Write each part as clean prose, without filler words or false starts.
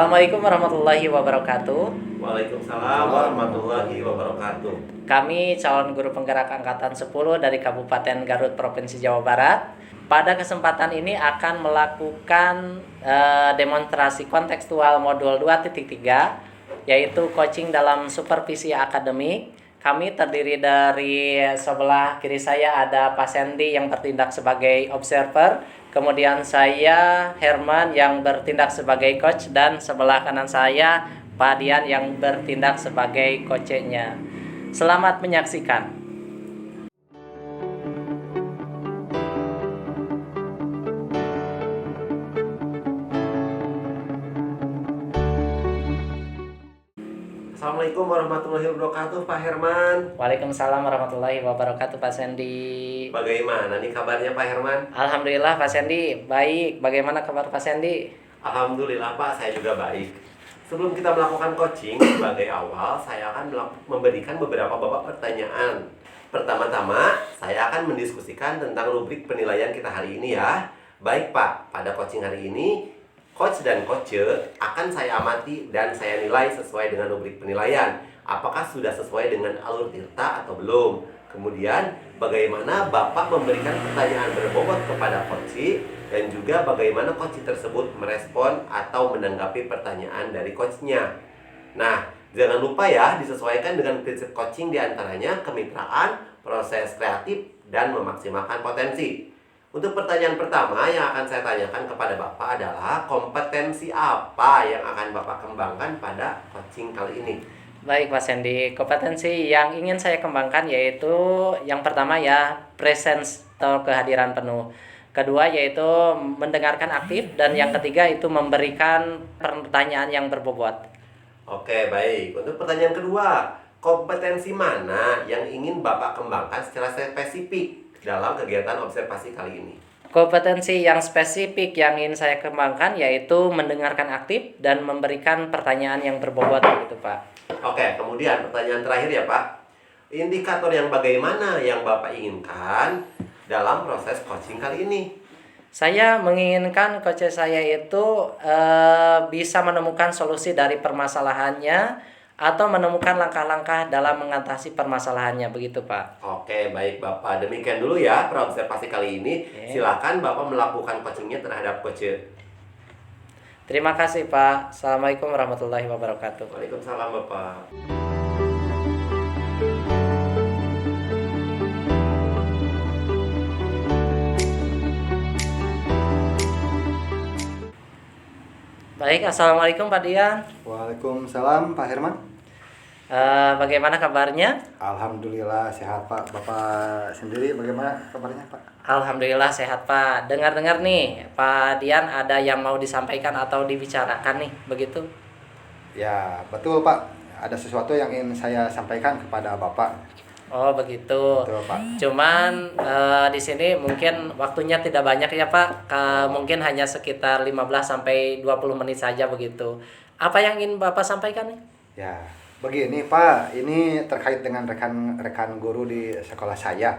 Assalamualaikum warahmatullahi wabarakatuh. Waalaikumsalam warahmatullahi wabarakatuh. Kami calon guru penggerak angkatan 10 dari Kabupaten Garut, Provinsi Jawa Barat. Pada kesempatan ini akan melakukan demonstrasi kontekstual modul 2.3, yaitu coaching dalam supervisi akademik. Kami terdiri dari sebelah kiri saya ada Pak Sandy yang bertindak sebagai observer, kemudian saya Herman yang bertindak sebagai coach, dan sebelah kanan saya Pak Dian yang bertindak sebagai coachnya. Selamat menyaksikan. Assalamualaikum warahmatullahi wabarakatuh, Pak Herman. Waalaikumsalam warahmatullahi wabarakatuh, Pak Sandy. Bagaimana nih kabarnya, Pak Herman? Alhamdulillah Pak Sandy, baik. Bagaimana kabar Pak Sandy? Alhamdulillah, Pak, saya juga baik. Sebelum kita melakukan coaching, sebagai awal saya akan memberikan beberapa pertanyaan. Pertama-tama, saya akan mendiskusikan tentang rubrik penilaian kita hari ini ya. Baik, Pak, pada coaching hari ini coach dan coacher akan saya amati dan saya nilai sesuai dengan rubrik penilaian. Apakah sudah sesuai dengan alur tirta atau belum? Kemudian, bagaimana Bapak memberikan pertanyaan berbobot kepada coach, dan juga bagaimana coach tersebut merespon atau menanggapi pertanyaan dari coachnya. Nah, jangan lupa ya, disesuaikan dengan prinsip coaching diantaranya kemitraan, proses kreatif, dan memaksimalkan potensi. Untuk pertanyaan pertama yang akan saya tanyakan kepada Bapak adalah kompetensi apa yang akan Bapak kembangkan pada coaching kali ini? Baik Pak Sandy, kompetensi yang ingin saya kembangkan yaitu yang pertama ya presence atau kehadiran penuh. Kedua yaitu mendengarkan aktif, dan yang ketiga itu memberikan pertanyaan yang berbobot. Oke, baik. Untuk pertanyaan kedua, kompetensi mana yang ingin Bapak kembangkan secara spesifik dalam kegiatan observasi kali ini? Kompetensi yang spesifik yang ingin saya kembangkan yaitu mendengarkan aktif dan memberikan pertanyaan yang berbobot gitu Pak. Oke, kemudian pertanyaan terakhir ya Pak. Indikator yang bagaimana yang Bapak inginkan dalam proses coaching kali ini? Saya menginginkan coach saya itu bisa menemukan solusi dari permasalahannya atau menemukan langkah-langkah dalam mengatasi permasalahannya, begitu Pak. Oke, baik Bapak. Demikian dulu ya observasi kali ini. Silakan Bapak melakukan coachingnya terhadap coach. Terima kasih Pak. Assalamualaikum warahmatullahi wabarakatuh. Waalaikumsalam Bapak. Baik, Assalamualaikum Pak Dian. Waalaikumsalam Pak Herman. Bagaimana kabarnya? Alhamdulillah sehat Pak. Bapak sendiri bagaimana kabarnya Pak? Alhamdulillah sehat Pak. Dengar-dengar nih Pak Dian ada yang mau disampaikan atau dibicarakan nih, begitu? Ya betul Pak. Ada sesuatu yang ingin saya sampaikan kepada Bapak. Oh begitu. Betul Pak. Cuman di sini mungkin waktunya tidak banyak ya Pak. Mungkin hanya sekitar 15 sampai 20 menit saja begitu. Apa yang ingin Bapak sampaikan nih? Ya begini Pak. Ini terkait dengan rekan-rekan guru di sekolah saya.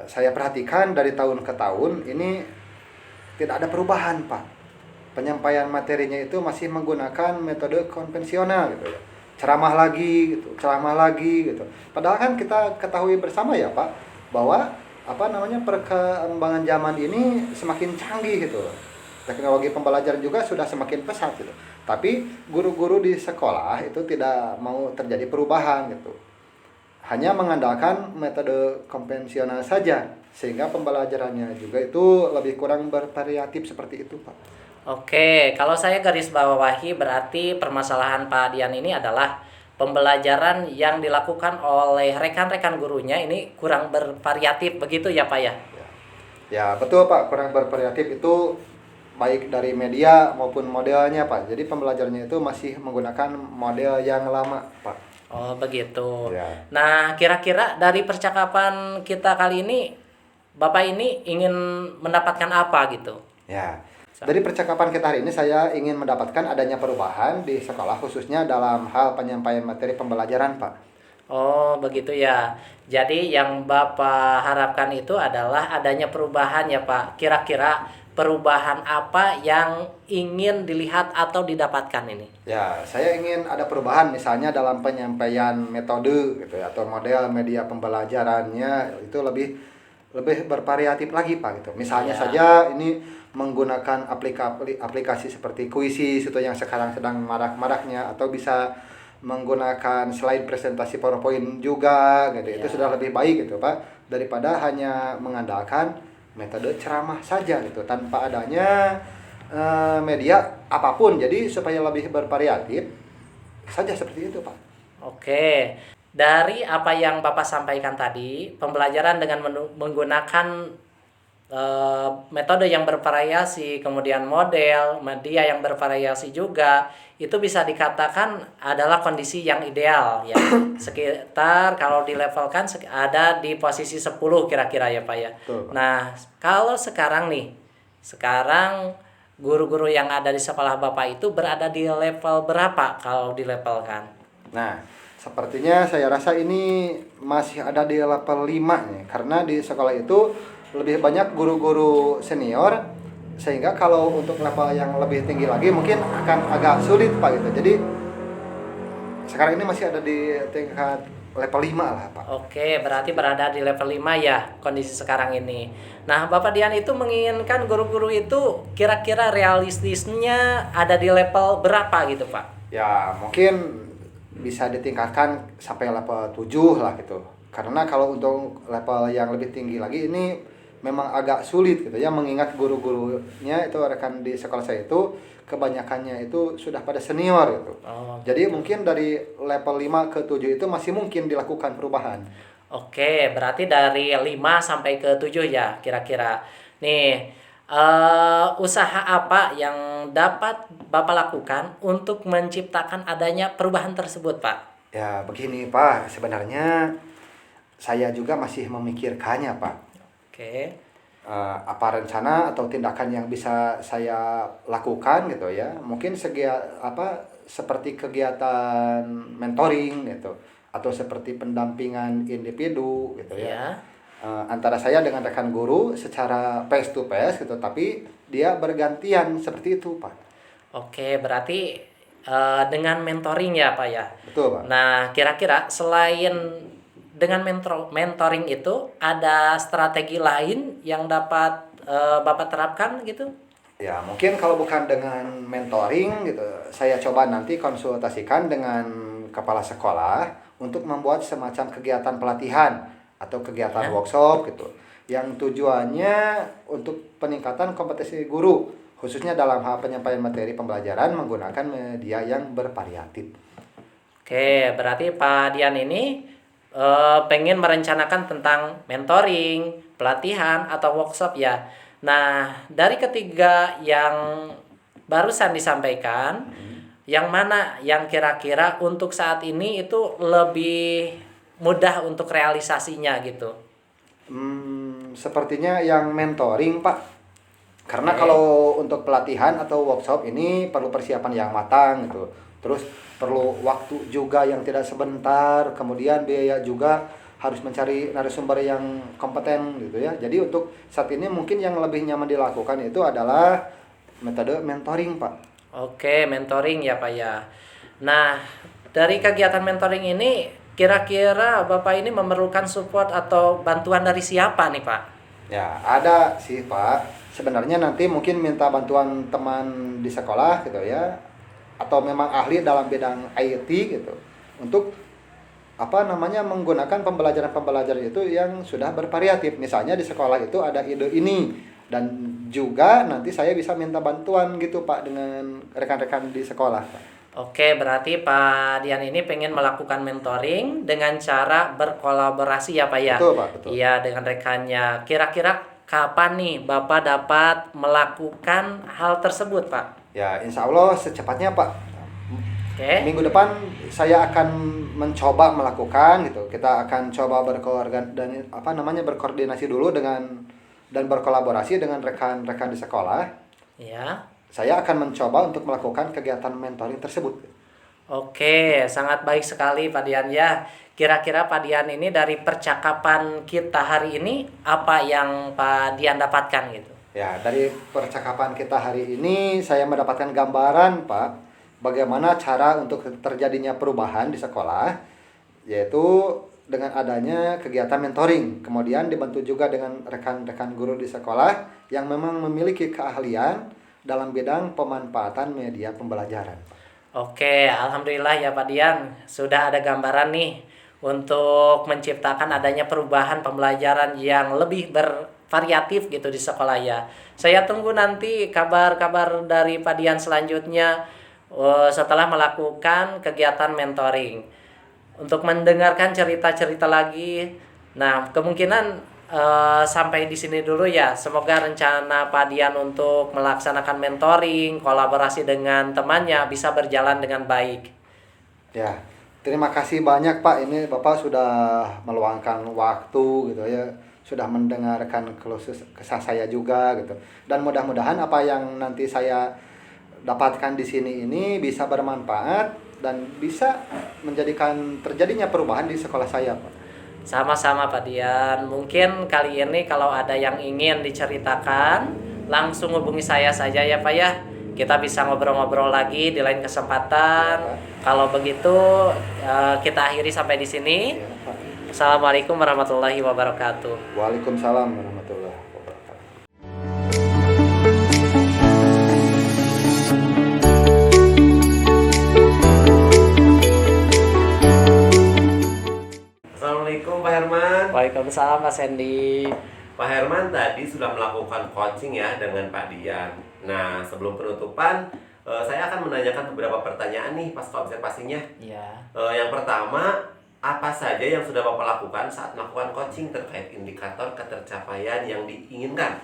Saya perhatikan dari tahun ke tahun ini tidak ada perubahan Pak. Penyampaian materinya itu masih menggunakan metode konvensional gitu ya. Ceramah lagi gitu. Padahal kan kita ketahui bersama ya Pak, bahwa perkembangan zaman ini semakin canggih gitu. Teknologi pembelajaran juga sudah semakin pesat gitu. Tapi guru-guru di sekolah itu tidak mau terjadi perubahan gitu. Hanya mengandalkan metode konvensional saja, sehingga pembelajarannya juga itu lebih kurang bervariatif seperti itu Pak. Oke, kalau saya garis bawahi berarti permasalahan Pak Dian ini adalah pembelajaran yang dilakukan oleh rekan-rekan gurunya ini kurang bervariatif, begitu ya Pak ya? Ya betul Pak, kurang bervariatif itu baik dari media maupun modelnya Pak. Jadi pembelajarannya itu masih menggunakan model yang lama Pak. Oh begitu. Ya. Nah kira-kira dari percakapan kita kali ini Bapak ini ingin mendapatkan apa gitu? Ya. Dari percakapan kita hari ini saya ingin mendapatkan adanya perubahan di sekolah khususnya dalam hal penyampaian materi pembelajaran Pak. Oh begitu ya. Jadi yang Bapak harapkan itu adalah adanya perubahan ya Pak. Kira-kira perubahan apa yang ingin dilihat atau didapatkan ini? Ya, saya ingin ada perubahan misalnya dalam penyampaian metode gitu ya, atau model media pembelajarannya itu lebih lebih bervariatif lagi Pak gitu. Misalnya Ya. saja ini menggunakan aplikasi seperti Quizzes itu yang sekarang sedang marak-maraknya, atau bisa menggunakan selain presentasi PowerPoint juga gitu. Itu Ya. sudah lebih baik gitu Pak, daripada hanya mengandalkan metode ceramah saja gitu tanpa adanya media apapun. Jadi supaya lebih bervariatif saja seperti itu Pak. Oke, dari apa yang Bapak sampaikan tadi, pembelajaran dengan menggunakan metode yang bervariasi, kemudian model, media yang bervariasi juga, itu bisa dikatakan adalah kondisi yang ideal ya. Sekitar kalau dilevelkan ada di posisi 10 kira-kira ya Pak ya. Betul, Pak. Nah, kalau sekarang nih, sekarang guru-guru yang ada di sekolah Bapak itu berada di level berapa kalau dilevelkan? Nah, sepertinya saya rasa ini masih ada di level 5 nih, karena di sekolah itu lebih banyak guru-guru senior, sehingga kalau untuk level yang lebih tinggi lagi mungkin akan agak sulit Pak gitu. Jadi sekarang ini masih ada di tingkat level 5 lah Pak. Oke, berarti berada di level 5 ya kondisi sekarang ini. Nah, Bapak Dian itu menginginkan guru-guru itu kira-kira realistisnya ada di level berapa gitu Pak? Ya, mungkin bisa ditingkatkan sampai level 7 lah gitu. Karena kalau untuk level yang lebih tinggi lagi ini memang agak sulit gitu ya, mengingat guru-gurunya itu rekan di sekolah saya itu kebanyakannya itu sudah pada senior gitu. Oh, Jadi mungkin dari level 5 ke 7 itu masih mungkin dilakukan perubahan. Oke, berarti dari 5 sampai ke 7 ya kira-kira. Nih, usaha apa yang dapat Bapak lakukan untuk menciptakan adanya perubahan tersebut, Pak? Ya begini Pak, sebenarnya saya juga masih memikirkannya Pak. Oke. Apa rencana atau tindakan yang bisa saya lakukan gitu ya, mungkin seperti kegiatan mentoring gitu, atau seperti pendampingan individu gitu ya. Ya. Antara saya dengan rekan guru secara face to face gitu, tapi dia bergantian seperti itu Pak. Oke, berarti dengan mentoring ya, Pak ya. Betul Pak. Nah, kira-kira selain dengan mentoring itu ada strategi lain yang dapat Bapak terapkan gitu? Ya mungkin kalau bukan dengan mentoring gitu, saya coba nanti konsultasikan dengan kepala sekolah untuk membuat semacam kegiatan pelatihan atau kegiatan Ya. workshop gitu, yang tujuannya untuk peningkatan kompetensi guru, khususnya dalam hal penyampaian materi pembelajaran menggunakan media yang bervariatif. Oke, berarti Pak Dian ini pengen merencanakan tentang mentoring, pelatihan, atau workshop ya. Nah, dari ketiga yang barusan disampaikan, yang mana yang kira-kira untuk saat ini itu lebih mudah untuk realisasinya gitu? Sepertinya yang mentoring Pak, karena Oke. kalau untuk pelatihan atau workshop ini perlu persiapan yang matang gitu. Terus perlu waktu juga yang tidak sebentar, kemudian biaya juga, harus mencari narasumber yang kompeten gitu ya. Jadi untuk saat ini mungkin yang lebih nyaman dilakukan itu adalah metode mentoring Pak. Oke, mentoring ya Pak ya. Nah, dari kegiatan mentoring ini kira-kira Bapak ini memerlukan support atau bantuan dari siapa nih Pak? Ya ada sih Pak, sebenarnya nanti mungkin minta bantuan teman di sekolah gitu ya, atau memang ahli dalam bidang IT gitu, untuk menggunakan pembelajaran itu yang sudah bervariatif. Misalnya di sekolah itu ada ide ini, dan juga nanti saya bisa minta bantuan gitu Pak dengan rekan-rekan di sekolah Pak. Oke, berarti Pak Dian ini pengen melakukan mentoring dengan cara berkolaborasi ya Pak ya? Betul Pak, betul. Iya, dengan rekannya. Kira-kira kapan nih Bapak dapat melakukan hal tersebut Pak? Ya insya Allah secepatnya Pak. Oke. Minggu depan saya akan mencoba melakukan gitu. Kita akan coba berkoordinasi dulu dengan dan berkolaborasi dengan rekan-rekan di sekolah. Ya. Saya akan mencoba untuk melakukan kegiatan mentoring tersebut. Oke, sangat baik sekali Pak Dian ya. Kira-kira Pak Dian ini dari percakapan kita hari ini apa yang Pak Dian dapatkan gitu? Ya, dari percakapan kita hari ini saya mendapatkan gambaran, Pak, bagaimana cara untuk terjadinya perubahan di sekolah, yaitu dengan adanya kegiatan mentoring. Kemudian dibantu juga dengan rekan-rekan guru di sekolah yang memang memiliki keahlian dalam bidang pemanfaatan media pembelajaran. Oke, alhamdulillah ya Pak Dian, sudah ada gambaran nih untuk menciptakan adanya perubahan pembelajaran yang lebih bervariatif gitu di sekolah ya. Saya tunggu nanti kabar-kabar dari Pak Dian selanjutnya setelah melakukan kegiatan mentoring. Untuk mendengarkan cerita-cerita lagi. Nah, kemungkinan sampai di sini dulu ya. Semoga rencana Pak Dian untuk melaksanakan mentoring, kolaborasi dengan temannya bisa berjalan dengan baik. Ya, terima kasih banyak Pak. Ini Bapak sudah meluangkan waktu gitu ya, sudah mendengarkan keluh kesah saya juga gitu. Dan mudah-mudahan apa yang nanti saya dapatkan di sini ini bisa bermanfaat dan bisa menjadikan terjadinya perubahan di sekolah saya, Pak. Sama-sama Pak Dian. Mungkin kali ini kalau ada yang ingin diceritakan, langsung hubungi saya saja ya Pak ya. Kita bisa ngobrol-ngobrol lagi di lain kesempatan. Ya, Pak. Kalau begitu kita akhiri sampai di sini. Ya, Pak. Assalamualaikum warahmatullahi wabarakatuh. Waalaikumsalam warahmatullahi wabarakatuh. Assalamualaikum Pak Herman. Waalaikumsalam Pak Sandy. Pak Herman tadi sudah melakukan coaching ya dengan Pak Dian. Nah, sebelum penutupan, saya akan menanyakan beberapa pertanyaan nih pasca observasinya. Ya. Yang pertama, apa saja yang sudah Bapak lakukan saat melakukan coaching terkait indikator ketercapaian yang diinginkan?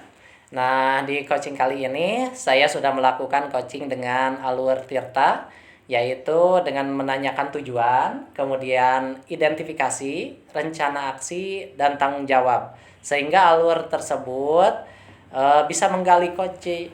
Nah, di coaching kali ini saya sudah melakukan coaching dengan Alur Tirta, yaitu dengan menanyakan tujuan, kemudian identifikasi, rencana aksi, dan tanggung jawab. Sehingga alur tersebut bisa menggali coaching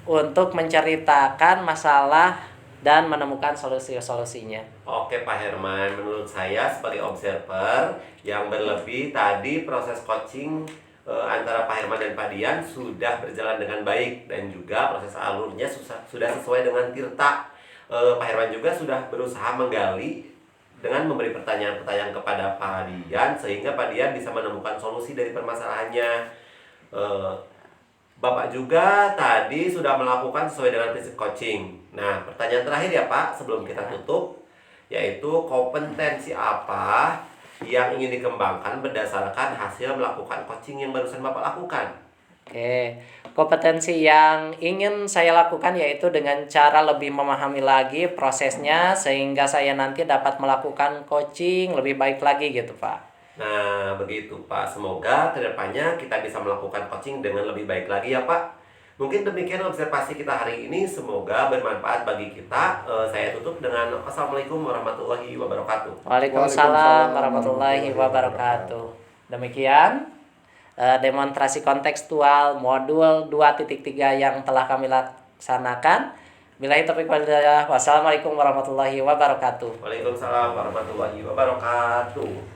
untuk menceritakan masalah dan menemukan solusi-solusinya. Oke Pak Herman, menurut saya sebagai observer yang berlebih tadi proses coaching antara Pak Herman dan Pak Dian sudah berjalan dengan baik dan juga proses alurnya sudah sesuai dengan Tirta. Pak Herman juga sudah berusaha menggali dengan memberi pertanyaan-pertanyaan kepada Pak Dian sehingga Pak Dian bisa menemukan solusi dari permasalahannya. Bapak juga tadi sudah melakukan sesuai dengan prinsip coaching. Nah, pertanyaan terakhir ya Pak sebelum kita tutup, yaitu kompetensi apa yang ingin dikembangkan berdasarkan hasil melakukan coaching yang barusan Bapak lakukan? Oke, kompetensi yang ingin saya lakukan yaitu dengan cara lebih memahami lagi prosesnya sehingga saya nanti dapat melakukan coaching lebih baik lagi gitu Pak. Nah, begitu Pak. Semoga kedepannya kita bisa melakukan coaching dengan lebih baik lagi ya Pak. Mungkin demikian observasi kita hari ini. Semoga bermanfaat bagi kita. Saya tutup dengan Assalamualaikum warahmatullahi wabarakatuh. Waalaikumsalam warahmatullahi wabarakatuh. Demikian demonstrasi kontekstual modul 2.3 yang telah kami laksanakan. Billahi taufiq wal hidayah. Wassalamualaikum warahmatullahi wabarakatuh. Waalaikumsalam warahmatullahi wabarakatuh.